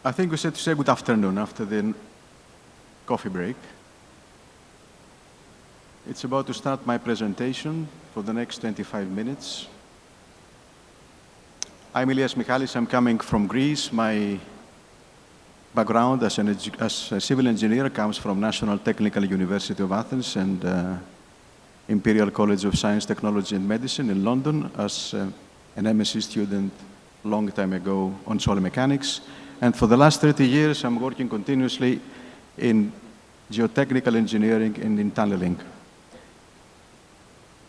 I think we should say good afternoon after the coffee break. It's about to start my presentation for the next 25 minutes. I'm MICHALIS. I'm coming from Greece. My background as a civil engineer comes from National Technical University of Athens and Imperial College of Science, Technology and Medicine in London as an MSc student long time ago on soil mechanics. And for the last 30 years, I'm working continuously in geotechnical engineering and in tunneling.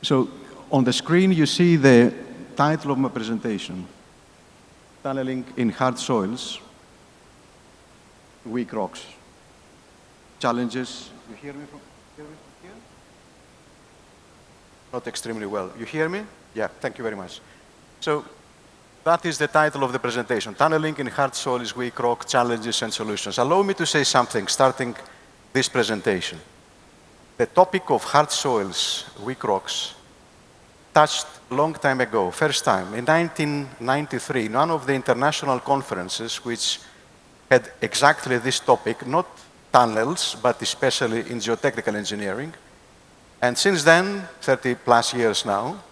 So on the screen, you see the title of my presentation, Tunneling in Hard Soils, Weak Rocks. Challenges. You hear me from here? Not extremely well. You hear me? Yeah, thank you very much. So that is the title of the presentation, Tunneling in Hard Soils, Weak Rock, Challenges and Solutions. Allow me to say something starting this presentation. The topic of hard soils, weak rocks, touched a long time ago, first time, in 1993, in one of the international conferences which had exactly this topic, not tunnels, but especially in geotechnical engineering. And since then, 30 plus years now,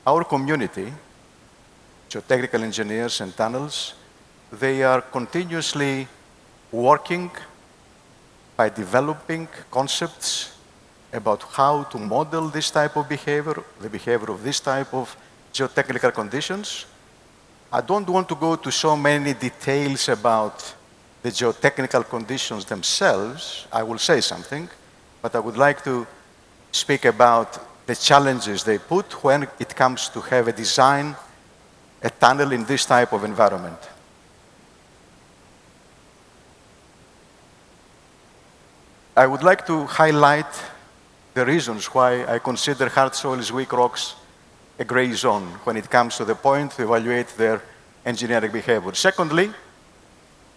our community, geotechnical engineers and tunnels, they are continuously working by developing concepts about how to model this type of behavior, the behavior of this type of geotechnical conditions. I don't want to go to so many details about the geotechnical conditions themselves. I will say something, but I would like to speak about the challenges they put when it comes to have a design, a tunnel in this type of environment. I would like to highlight the reasons why I consider hard soils, weak rocks, a gray zone when it comes to the point to evaluate their engineering behavior. Secondly,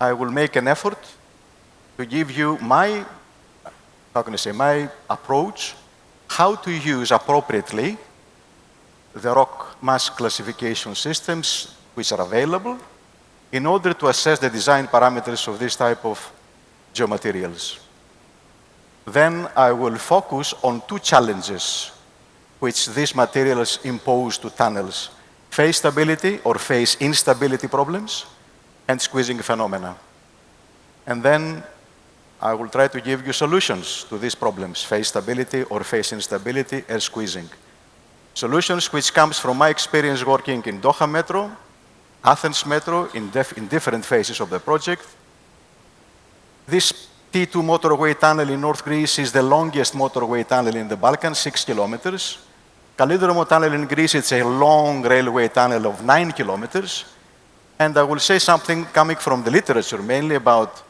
I will make an effort to give you my approach, how to use appropriately the rock mass classification systems which are available in order to assess the design parameters of this type of geomaterials. Then I will focus on two challenges which these materials impose to tunnels: phase stability or phase instability problems and squeezing phenomena. And then I will try to give you solutions to these problems, phase stability or phase instability and squeezing. Solutions which comes from my experience working in Doha Metro, Athens Metro, in different phases of the project. This T2 motorway tunnel in North Greece is the longest motorway tunnel in the Balkans, 6 kilometers. Kalidromo tunnel in Greece, it's a long railway tunnel of 9 kilometers. And I will say something coming from the literature, mainly about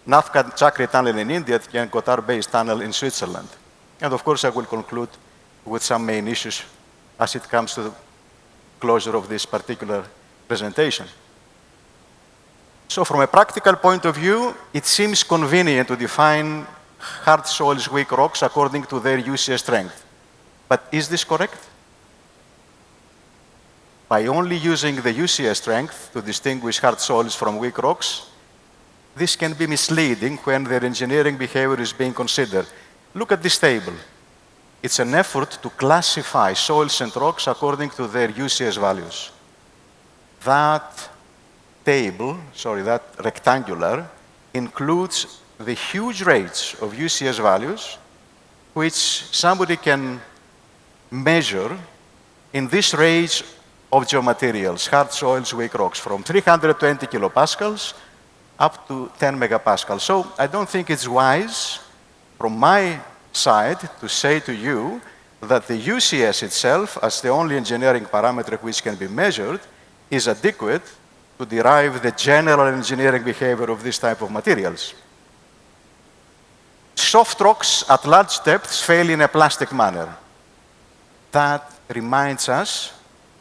Nafka Chakri tunnel in India and Kotar-based tunnel in Switzerland. And of course, I will conclude with some main issues as it comes to the closure of this particular presentation. So from a practical point of view, it seems convenient to define hard soils, weak rocks according to their UCS strength. But is this correct? By only using the UCS strength to distinguish hard soils from weak rocks, this can be misleading when their engineering behavior is being considered. Look at this table. It's an effort to classify soils and rocks according to their UCS values. That table, that rectangular, includes the huge range of UCS values which somebody can measure in this range of geomaterials, hard soils, weak rocks, from 320 kilopascals up to 10 megapascals. So I don't think it's wise from my side to say to you that the UCS itself, as the only engineering parameter which can be measured, is adequate to derive the general engineering behavior of this type of materials. Soft rocks at large depths fail in a plastic manner. That reminds us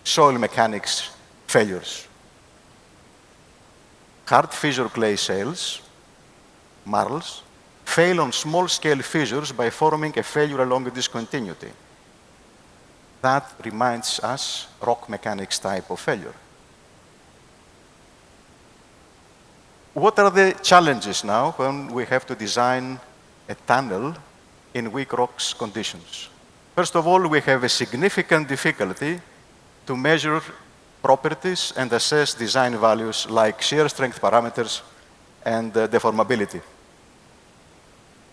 soil mechanics failures. Hard fissure clay shales, marls, fail on small-scale fissures by forming a failure along a discontinuity. That reminds us rock mechanics type of failure. what are the challenges now when we have to design a tunnel in weak rocks conditions? First of all, we have a significant difficulty to measure properties and assess design values like shear strength parameters and deformability.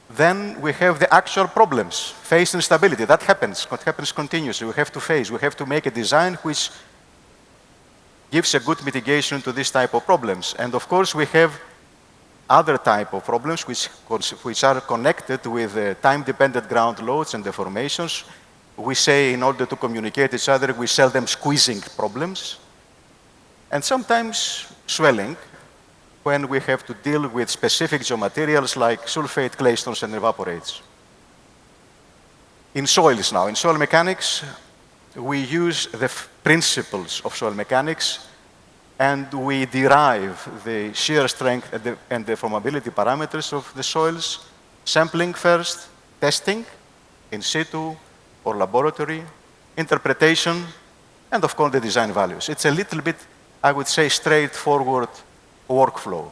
Then we have the actual problems, phase instability. That happens. What happens continuously. We have to face. We have to make a design which gives a good mitigation to this type of problems. And of course, we have other type of problems which are connected with time-dependent ground loads and deformations. We say in order to communicate each other, we call them squeezing problems. And sometimes swelling, when we have to deal with specific geomaterials like sulfate, claystones, and evaporates. In soils now, in soil mechanics, we use the principles of soil mechanics and we derive the shear strength and deformability parameters of the soils, sampling first, testing in situ or laboratory, interpretation, and of course the design values. It's a little bit, I would say, straightforward workflow.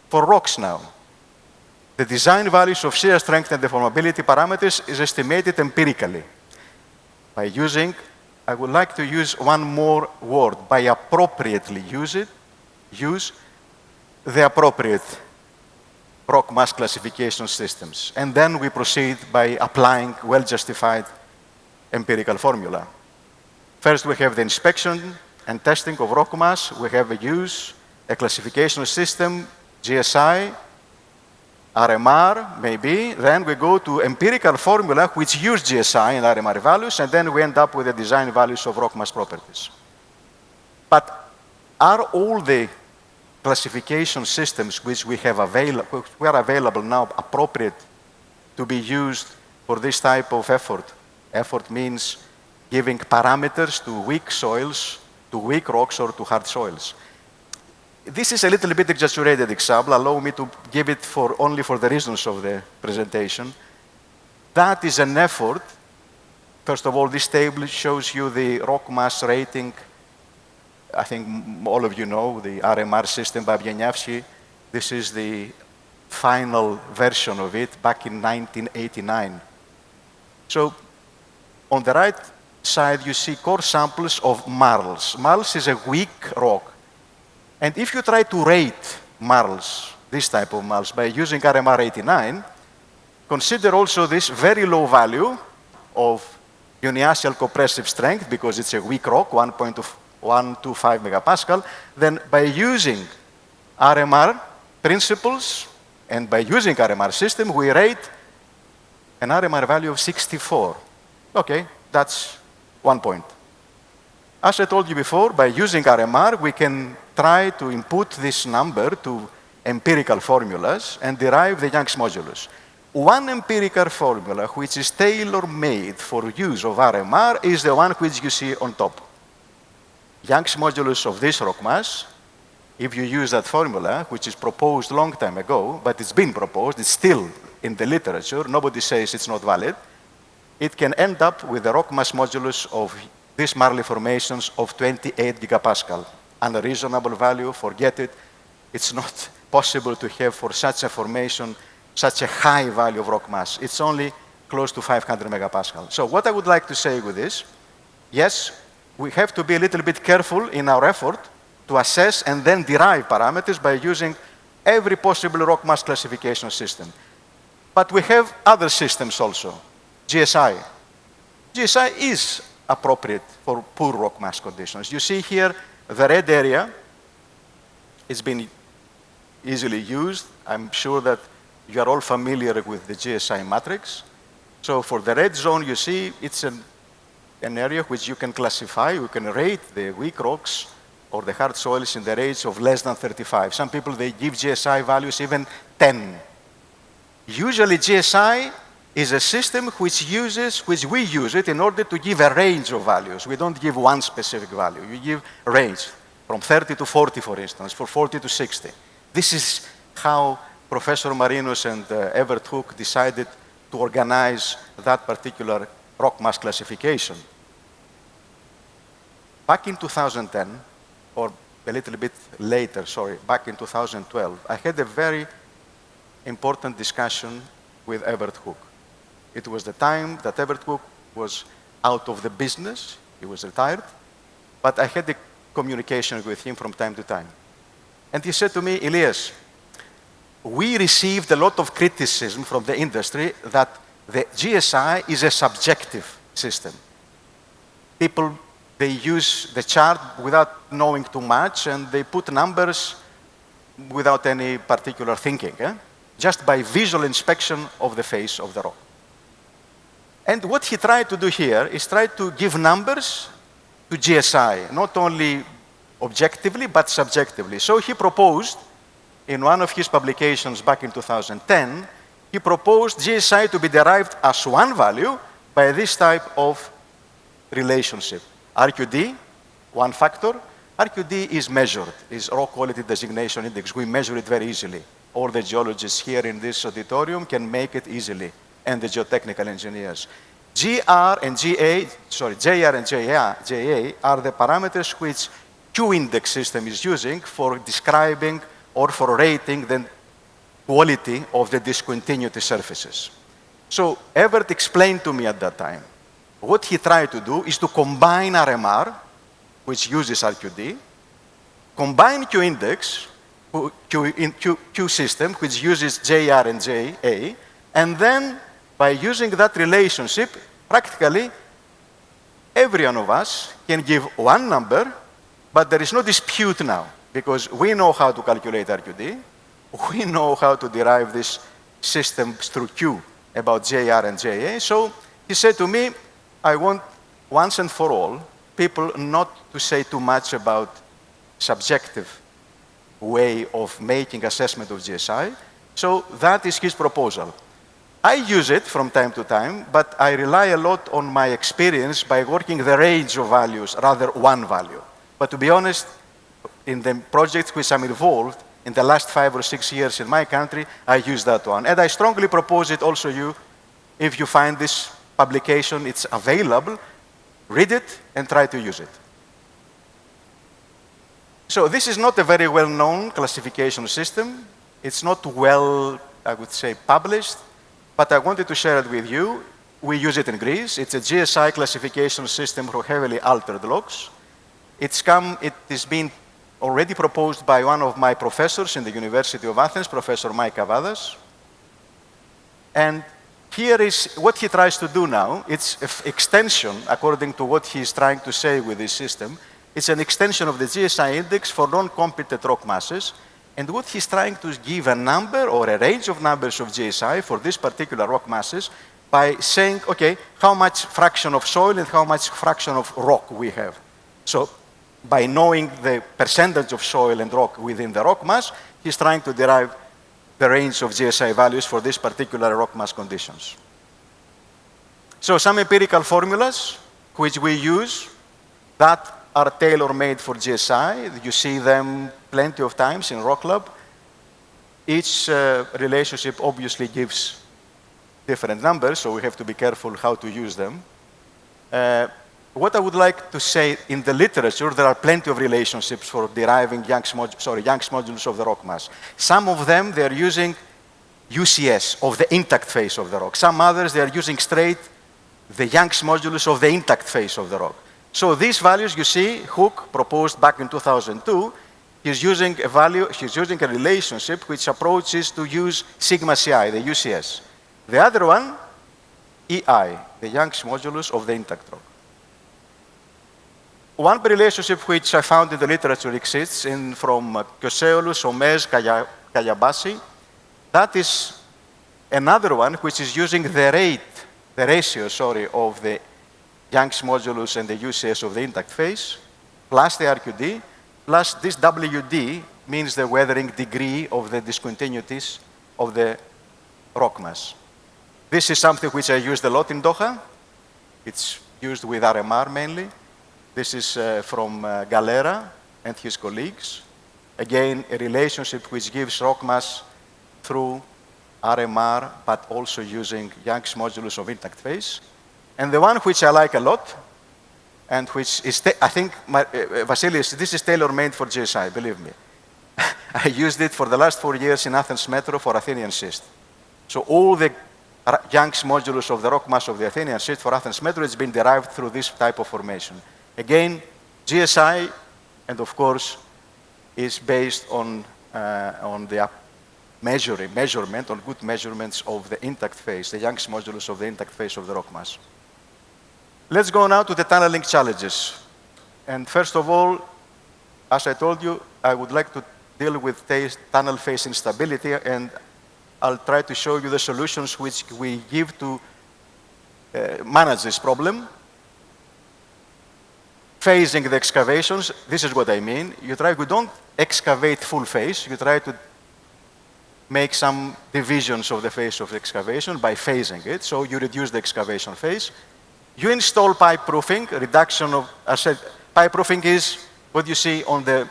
For rocks now, the design values of shear strength and deformability parameters is estimated empirically by using, I would like to use one more word, by appropriately use the appropriate rock mass classification systems. And then we proceed by applying well-justified empirical formula. First, we have the inspection and testing of rock mass. We have a classification system, GSI, RMR, maybe. Then we go to empirical formula, which use GSI and RMR values, and then we end up with the design values of rock mass properties. But are all the classification systems which we have available now appropriate to be used for this type of effort? Effort means giving parameters to weak soils, to weak rocks, or to hard soils. This is a little bit exaggerated example. Allow me to give it only for the reasons of the presentation. That is an effort. First of all, this table shows you the rock mass rating. I think all of you know the RMR system by Wieniawski. This is the final version of it back in 1989. So on the right side, you see core samples of marls. Marls is a weak rock. And if you try to rate marls, this type of marls, by using RMR 89, consider also this very low value of uniaxial compressive strength, because it's a weak rock, 1.125 megapascal. Then by using RMR principles and by using RMR system, we rate an RMR value of 64. Okay, that's 1 point. As I told you before, by using RMR, we can try to input this number to empirical formulas and derive the Young's modulus. One empirical formula which is tailor-made for use of RMR is the one which you see on top. Young's modulus of this rock mass, if you use that formula, which is proposed a long time ago, but it's been proposed, it's still in the literature, nobody says it's not valid, it can end up with the rock mass modulus of these marly formations of 28 gigapascal. Unreasonable value, forget it. It's not possible to have for such a formation such a high value of rock mass. It's only close to 500 megapascal. So what I would like to say with this, yes, we have to be a little bit careful in our effort to assess and then derive parameters by using every possible rock mass classification system. But we have other systems also. GSI. GSI is appropriate for poor rock mass conditions. You see here the red area. It's been easily used. I'm sure that you are all familiar with the GSI matrix. So for the red zone, you see it's an area which you can classify. You can rate the weak rocks or the hard soils in the range of less than 35. Some people, they give GSI values even 10. Usually GSI is a system which we use it in order to give a range of values. We don't give one specific value. You give a range from 30 to 40, for instance, for 40 to 60. This is how Professor Marinos and Evert Hook decided to organize that particular rock mass classification. Back in 2010, or a little bit later, sorry, back in 2012, I had a very important discussion with Evert Hook. It was the time that Evert Hook was out of the business, he was retired, but I had a communication with him from time to time. And he said to me, Ilias, we received a lot of criticism from the industry that the GSI is a subjective system. People, they use the chart without knowing too much, and they put numbers without any particular thinking, just by visual inspection of the face of the rock. And what he tried to do here is try to give numbers to GSI, not only objectively, but subjectively. So he proposed, in one of his publications back in 2010, he proposed GSI to be derived as one value by this type of relationship. RQD, one factor. RQD is measured, is Rock Quality Designation Index. We measure it very easily. All the geologists here in this auditorium can make it easily, and the geotechnical engineers. JR and GA are the parameters which Q-index system is using for describing or for rating the quality of the discontinuity surfaces. So Evert explained to me at that time, what he tried to do is to combine RMR, which uses RQD, combine Q-index, Q system, which uses JR and JA, and then by using that relationship, practically every one of us can give one number, but there is no dispute now, because we know how to calculate RQD, we know how to derive this system through Q about JR and JA. So he said to me, I want once and for all people not to say too much about subjective way of making assessment of GSI. So that is his proposal. I use it from time to time, but I rely a lot on my experience by working the range of values, rather one value. But to be honest, in the projects which I'm involved, in the last 5 or 6 years in my country, I use that one. And I strongly propose it also you, if you find this publication, it's available, read it and try to use it. So this is not a very well-known classification system. It's not well, I would say, published, but I wanted to share it with you. We use it in Greece. It's a GSI classification system for heavily altered rocks. It is being already proposed by one of my professors in the University of Athens, Professor Mike Kavadas. And here is what he tries to do now. It's an extension, according to what he is trying to say with this system. It's an extension of the GSI index for non-competent rock masses. And what he's trying to give a number or a range of numbers of GSI for this particular rock masses by saying, okay, how much fraction of soil and how much fraction of rock we have. So by knowing the percentage of soil and rock within the rock mass, he's trying to derive the range of GSI values for this particular rock mass conditions. So some empirical formulas which we use that are tailor-made for GSI. You see them plenty of times in Rock Lab. Each relationship obviously gives different numbers, so we have to be careful how to use them. What I would like to say, in the literature, there are plenty of relationships for deriving Young's modulus of the rock mass. Some of them, they are using UCS, of the intact face of the rock. Some others, they are using straight the Young's modulus of the intact face of the rock. So these values, you see, Hook proposed back in 2002, he's using a relationship which approaches to use sigma CI, the UCS. The other one, EI, the Young's modulus of the intact rock. One relationship which I found in the literature exists from Kyoseolus, Omez, Kayabasi. That is another one which is using the ratio of the Young's modulus and the UCS of the intact phase, plus the RQD, plus this WD means the weathering degree of the discontinuities of the rock mass. This is something which I used a lot in Doha. It's used with RMR mainly. This is from Galera and his colleagues. Again, a relationship which gives rock mass through RMR, but also using Young's modulus of intact phase. And the one which I like a lot and which is, I think, Vasilis, this is tailor-made for GSI, believe me. I used it for the last 4 years in Athens Metro for Athenian schist. So all the Young's modulus of the rock mass of the Athenian schist for Athens Metro has been derived through this type of formation. Again, GSI, and of course, is based on the measurement, on good measurements of the intact phase, the Young's modulus of the intact phase of the rock mass. Let's go now to the tunneling challenges. And first of all, as I told you, I would like to deal with tunnel phase instability, and I'll try to show you the solutions which we give to manage this problem. Phasing the excavations, this is what I mean. We don't excavate full phase, you try to make some divisions of the phase of the excavation by phasing it, so you reduce the excavation phase. You install pipe proofing, reduction of, as I said, pipe proofing is what you see on the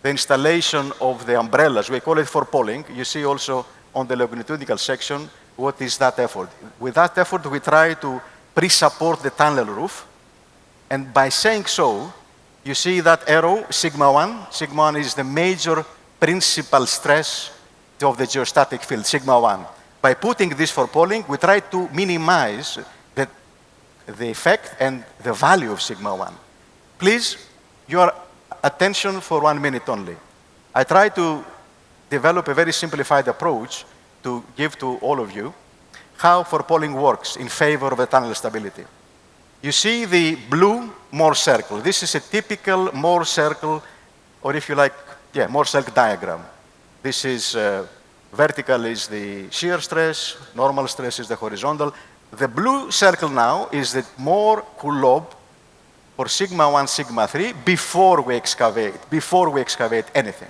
installation of the umbrellas. We call it for polling. You see also on the longitudinal section what is that effort. With that effort, we try to pre-support the tunnel roof. And by saying so, you see that arrow, sigma 1. Sigma 1 is the major principal stress of the geostatic field, sigma 1. By putting this for polling, we try to minimize the effect and the value of sigma 1. Please, your attention for 1 minute only. I try to develop a very simplified approach to give to all of you how for polling works in favor of the tunnel stability. You see the blue Mohr circle. This is a typical Mohr circle, or if you like, Mohr circle diagram. This is vertical is the shear stress, normal stress is the horizontal. The blue circle now is the Mohr Coulomb for sigma 1, sigma 3 before we excavate anything.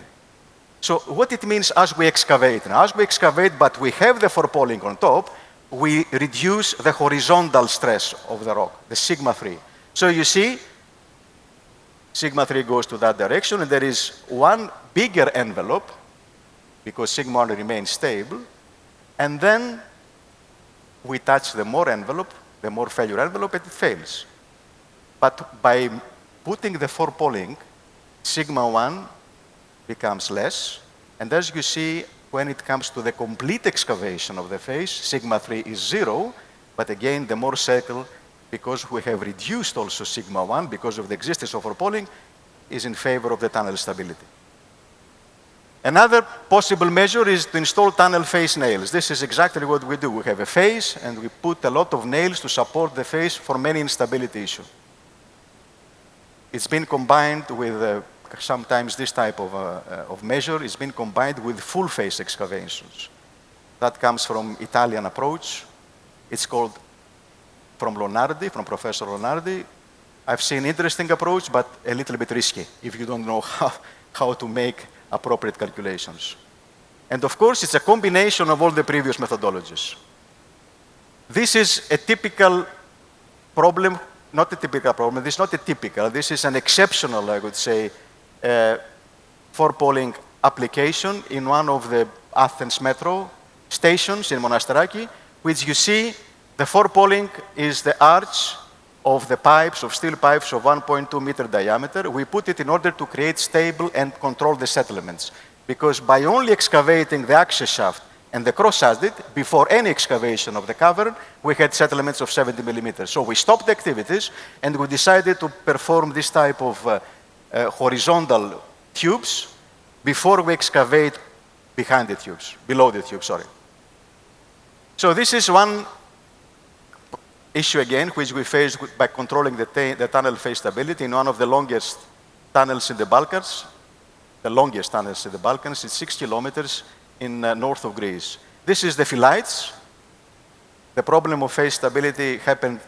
So what it means as we excavate now, as we excavate, but we have the forepolling on top, we reduce the horizontal stress of the rock, the sigma 3. So you see, sigma 3 goes to that direction, and there is one bigger envelope, because sigma 1 remains stable, and then we touch the Mohr envelope, the Mohr failure envelope, and it fails. But by putting the forepolling, sigma 1 becomes less, and as you see, when it comes to the complete excavation of the phase, sigma 3 is 0, but again, the Mohr circle, because we have reduced also sigma 1, because of the existence of forepolling, is in favor of the tunnel stability. Another possible measure is to install tunnel face nails. This is exactly what we do. We have a face, and we put a lot of nails to support the face for many instability issues. It's been combined with sometimes this type of measure is been combined with full face excavations. That comes from Italian approach. It's called from Lonardi, from Professor Lonardi. I've seen interesting approach, but a little bit risky if you don't know how to make appropriate calculations. And of course, it's a combination of all the previous methodologies. This is a typical problem, not a typical problem, this is not a typical, this is an exceptional, I would say, forepolling application in one of the Athens Metro stations in Monasteraki, which you see the forepolling is the arch of the pipes, of steel pipes of 1.2 meter diameter. We put it in order to create stable and control the settlements, because by only excavating the access shaft and the cross-adit, before any excavation of the cavern, we had settlements of 70 millimeters. So we stopped the activities, and we decided to perform this type of horizontal tubes before we excavate behind the tubes, below the tubes, sorry. So this is one issue again, which we faced by controlling the tunnel phase stability in one of the longest tunnels in the Balkans. The longest tunnels in the Balkans, it's 6 kilometers in north of Greece. This is the phyllites. The problem of phase stability happened,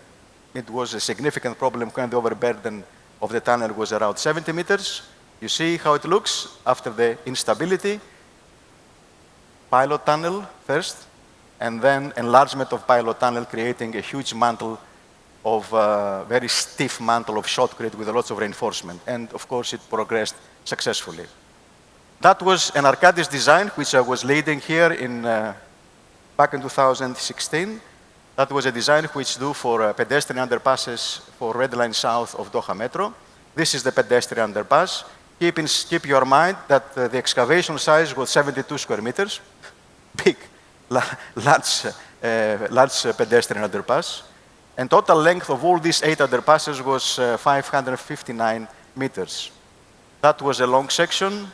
it was a significant problem when the overburden of the tunnel was around 70 meters. You see how it looks after the instability. Pilot tunnel first, and then enlargement of pilot tunnel, creating a huge mantle of very stiff mantle of shotcrete with lots of reinforcement. And of course, it progressed successfully. That was an Arkadis design, which I was leading here back in 2016. That was a design which do for pedestrian underpasses for Red Line south of Doha Metro. This is the pedestrian underpass. Keep your mind that the excavation size was 72 square meters. Big, large pedestrian underpass. And total length of all these 8 underpasses was 559 meters. That was a long section.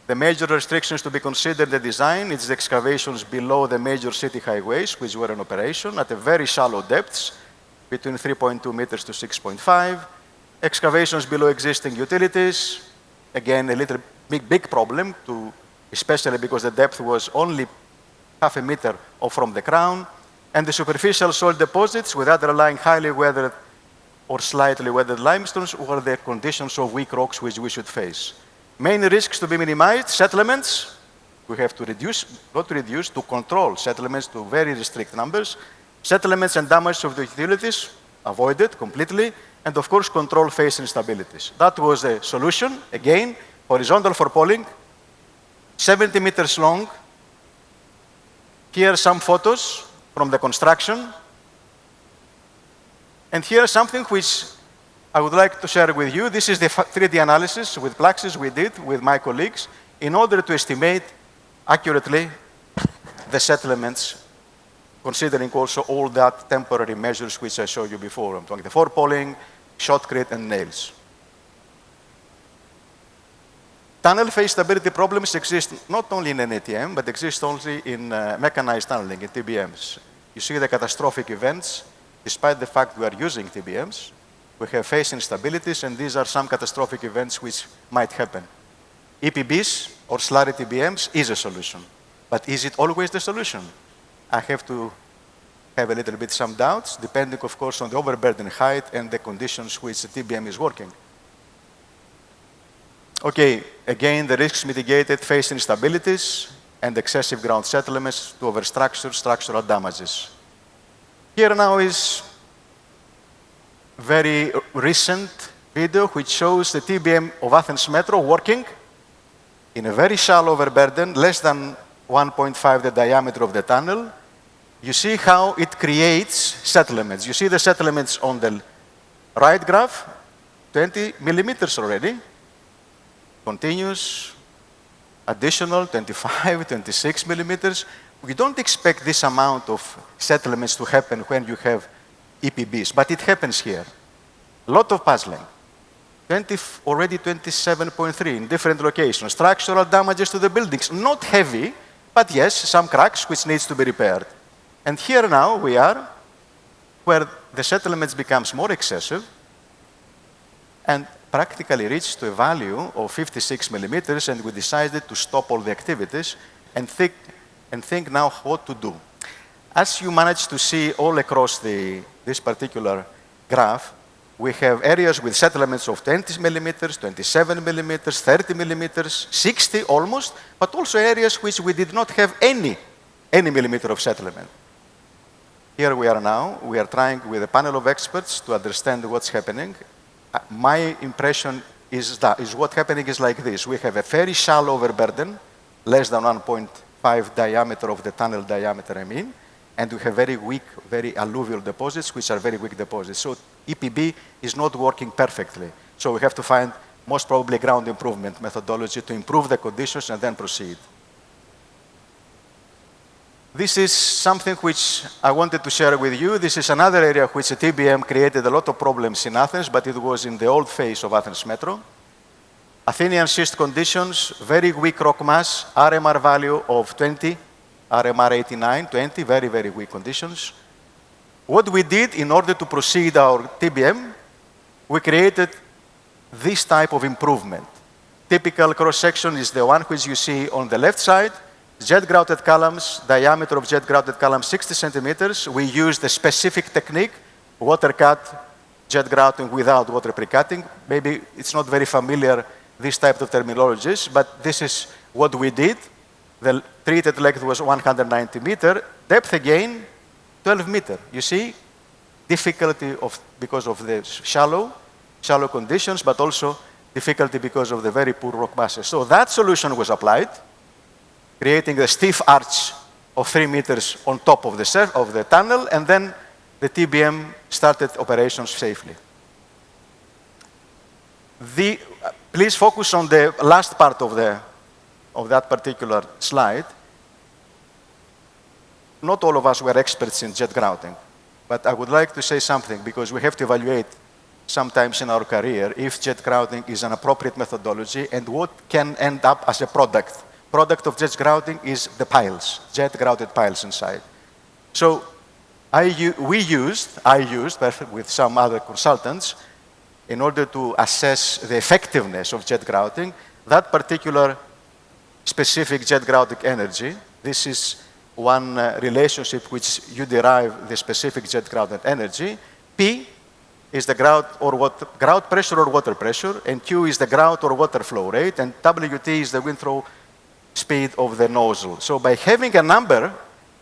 The major restrictions to be considered in the design is the excavations below the major city highways, which were in operation at a very shallow depths, between 3.2 meters to 6.5. Excavations below existing utilities, again, a little big problem, especially because the depth was only half a meter off from the ground. And the superficial soil deposits with underlying highly weathered or slightly weathered limestones were the conditions of weak rocks which we should face. Main risks to be minimized, settlements, we have to reduce, not reduce, to control settlements to very strict numbers. Settlements and damage of the utilities, avoided completely. And of course, control phase instabilities. That was the solution. Again, horizontal for polling, 70 meters long. Here are some photos from the construction. And here is something which I would like to share with you. This is the 3D analysis with Plaxis we did with my colleagues in order to estimate accurately the settlements, considering also all that temporary measures which I showed you before. I'm talking the forepolling, shotcrete, and nails. Tunnel phase stability problems exist not only in an ATM, but exist also in mechanized tunneling, in TBMs. You see the catastrophic events, despite the fact we are using TBMs, we have phase instabilities, and these are some catastrophic events which might happen. EPBs or slurry TBMs is a solution, but is it always the solution? I have to have a little bit some doubts, depending, of course, on the overburden height and the conditions which the TBM is working. Okay, again, the risks mitigated phase instabilities and excessive ground settlements to overstructure, structural damages. Here now is very recent video which shows the TBM of Athens Metro working in a very shallow overburden, less than 1.5 the diameter of the tunnel. You see how it creates settlements. You see the settlements on the right graph, 20 millimeters already. Continuous, additional, 25, 26 millimeters. We don't expect this amount of settlements to happen when you have EPBs, but it happens here. A lot of puzzling. Already 27.3 in different locations. Structural damages to the buildings, not heavy, but yes, some cracks which needs to be repaired. And here now we are, where the settlements becomes more excessive and practically reached to a value of 56 millimeters, and we decided to stop all the activities and think now what to do. As you manage to see all across this particular graph, we have areas with settlements of 20 millimeters, 27 millimeters, 30 millimeters, 60 almost, but also areas which we did not have any millimeter of settlement. Here we are now. We are trying with a panel of experts to understand what's happening. My impression is what's happening is like this. We have a very shallow overburden, less than 1.5 diameter of the tunnel diameter, I mean, and we have very weak, very alluvial deposits, which are very weak deposits. So EPB is not working perfectly. So we have to find most probably ground improvement methodology to improve the conditions and then proceed. This is something which I wanted to share with you. This is another area which the TBM created a lot of problems in Athens, but it was in the old phase of Athens Metro. Athenian schist conditions, very weak rock mass, RMR value of 20, RMR 89, 20, very, very weak conditions. What we did in order to proceed our TBM, we created this type of improvement. Typical cross-section is the one which you see on the left side. Jet grouted columns, diameter of jet grouted columns 60 centimeters. We used a specific technique, water cut, jet grouting without water pre-cutting. Maybe it's not very familiar, this type of terminologies, but this is what we did. The treated length was 190 meter. Depth again, 12 meter. You see, difficulty because of the shallow conditions, but also difficulty because of the very poor rock masses. So that solution was applied, creating a stiff arch of 3 meters on top of the tunnel, and then the TBM started operations safely. Please focus on the last part of that particular slide. Not all of us were experts in jet grouting, but I would like to say something, because we have to evaluate sometimes in our career if jet grouting is an appropriate methodology and what can end up as a product. Product of jet grouting is the piles, jet grouted piles inside. So I used with some other consultants, in order to assess the effectiveness of jet grouting, that particular specific jet grouting energy. This is one relationship which you derive the specific jet grouted energy. P is the grout pressure or water pressure, and Q is the grout or water flow rate, and WT is the wind throw speed of the nozzle. So by having a number,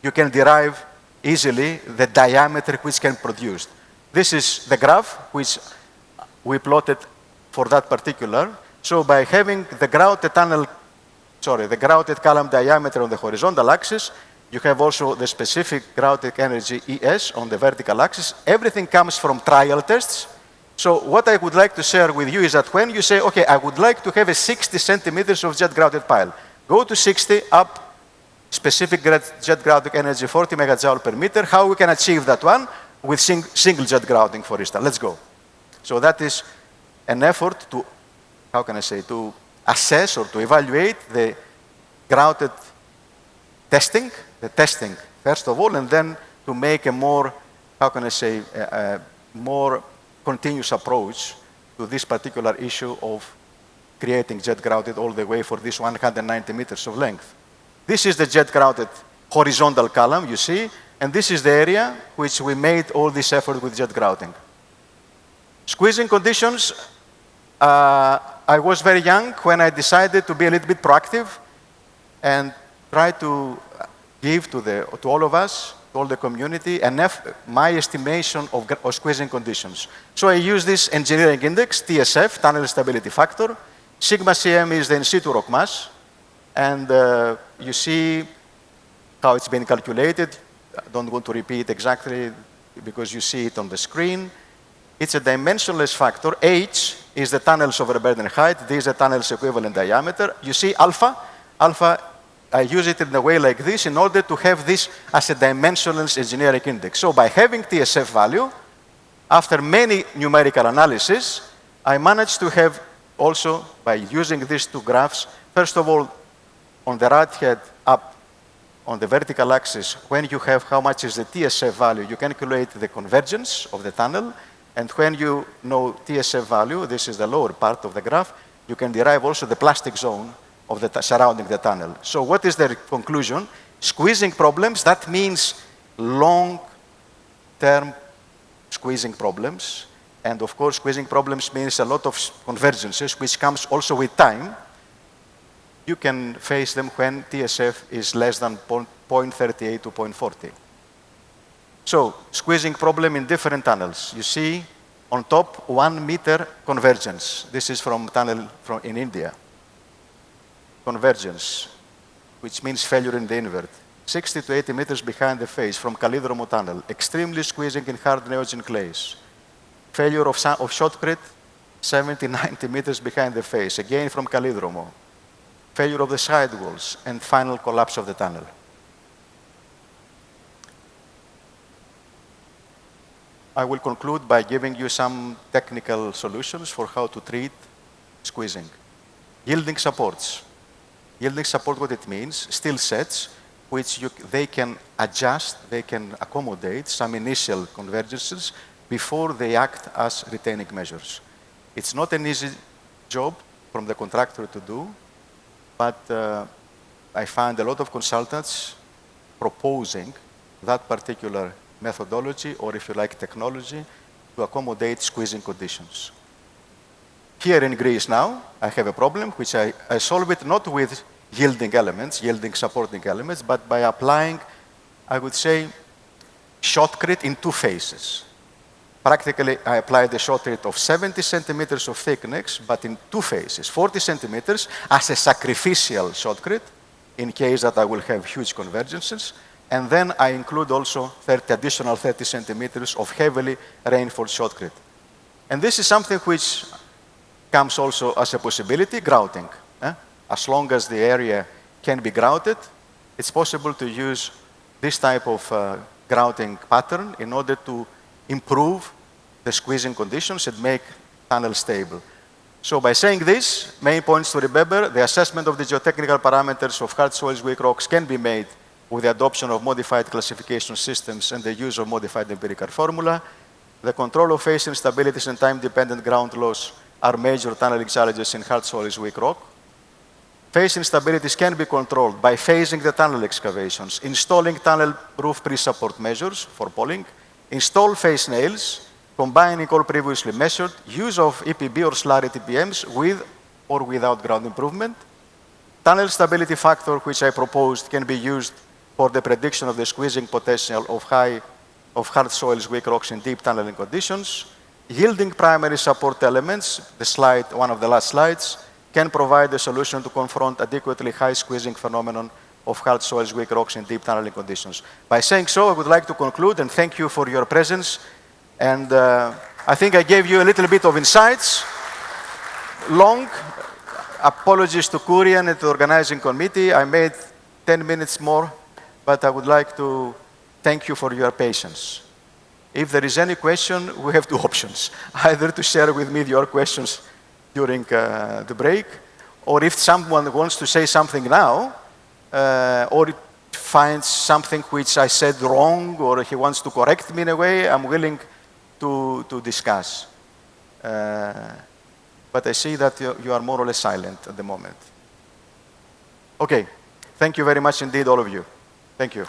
you can derive easily the diameter which can produce. This is the graph which we plotted for that particular. So by having the grouted column diameter on the horizontal axis, you have also the specific grouting energy ES on the vertical axis. Everything comes from trial tests. So what I would like to share with you is that when you say, okay, I would like to have a 60 centimeters of jet grouted pile, go to 60 up, specific jet grouting energy 40 megajoule per meter. How we can achieve that one? With single jet grouting, for instance. Let's go. So that is an effort to, to assess or to evaluate the grouted testing, first of all, and then to make a more, more continuous approach to this particular issue of creating jet grouted all the way for this 190 meters of length. This is the jet grouted horizontal column, you see, and this is the area which we made all this effort with jet grouting. Squeezing conditions, I was very young when I decided to be a little bit proactive and try to give to all of us, to all the community, my estimation of squeezing conditions. So I use this engineering index, TSF, tunnel stability factor. Sigma CM is the in situ rock mass, and you see how it's been calculated. I don't want to repeat exactly because you see it on the screen. It's a dimensionless factor. H is the tunnel's overburden height. This is the tunnel's equivalent diameter. You see alpha. Alpha, I use it in a way like this in order to have this as a dimensionless engineering index. So by having TSF value, after many numerical analysis, I managed to have also, by using these two graphs, first of all, on the right head up on the vertical axis, when you have how much is the TSF value, you calculate the convergence of the tunnel. And when you know TSF value, this is the lower part of the graph, you can derive also the plastic zone of the surrounding the tunnel. So what is the conclusion? Squeezing problems, that means long-term squeezing problems. And of course, squeezing problems means a lot of convergences, which comes also with time. You can face them when TSF is less than 0.38 to 0.40. So, squeezing problem in different tunnels. You see on top 1 meter convergence. This is from tunnel in India. Convergence, which means failure in the invert. 60 to 80 meters behind the face from Kalidromo tunnel. Extremely squeezing in hard neogen clays. Failure of shotcrete, 70, 90 meters behind the face, again from Kalidromo. Failure of the sidewalls, and final collapse of the tunnel. I will conclude by giving you some technical solutions for how to treat squeezing. Yielding supports. Yielding support, what it means, steel sets, which they can adjust, they can accommodate some initial convergences before they act as retaining measures. It's not an easy job from the contractor to do, but I find a lot of consultants proposing that particular methodology, or if you like, technology, to accommodate squeezing conditions. Here in Greece now, I have a problem which I solve it not with yielding elements, yielding supporting elements, but by applying, I would say, shotcrete in two phases. Practically, I applied the shotcrete of 70 centimeters of thickness, but in two phases, 40 centimeters as a sacrificial shotcrete, in case that I will have huge convergences. And then I include also additional 30 centimeters of heavily reinforced shotcrete. And this is something which comes also as a possibility, grouting. As long as the area can be grouted, it's possible to use this type of grouting pattern in order to improve the squeezing conditions and make tunnels stable. So by saying this, main points to remember: the assessment of the geotechnical parameters of hard soils, weak rocks can be made with the adoption of modified classification systems and the use of modified empirical formula. The control of phase instabilities and time-dependent ground loss are major tunneling challenges in hard soils, weak rock. Phase instabilities can be controlled by phasing the tunnel excavations, installing tunnel roof pre-support measures for polling, install phase nails, combining all previously measured, use of EPB or slurry TPMs with or without ground improvement. Tunnel stability factor, which I proposed, can be used for the prediction of the squeezing potential of hard soils, weak rocks in deep tunneling conditions. Yielding primary support elements, the slide, one of the last slides, can provide a solution to confront adequately high squeezing phenomenon of hard soils, weak rocks in deep tunneling conditions. By saying so, I would like to conclude and thank you for your presence. And I think I gave you a little bit of insights. Long. Apologies to Kurian and the organizing committee. I made 10 minutes more, but I would like to thank you for your patience. If there is any question, we have two options. Either to share with me your questions during the break, or if someone wants to say something now, or finds something which I said wrong, or he wants to correct me in a way, I'm willing to discuss. But I see that you are more or less silent at the moment. Okay. Thank you very much indeed, all of you. Thank you.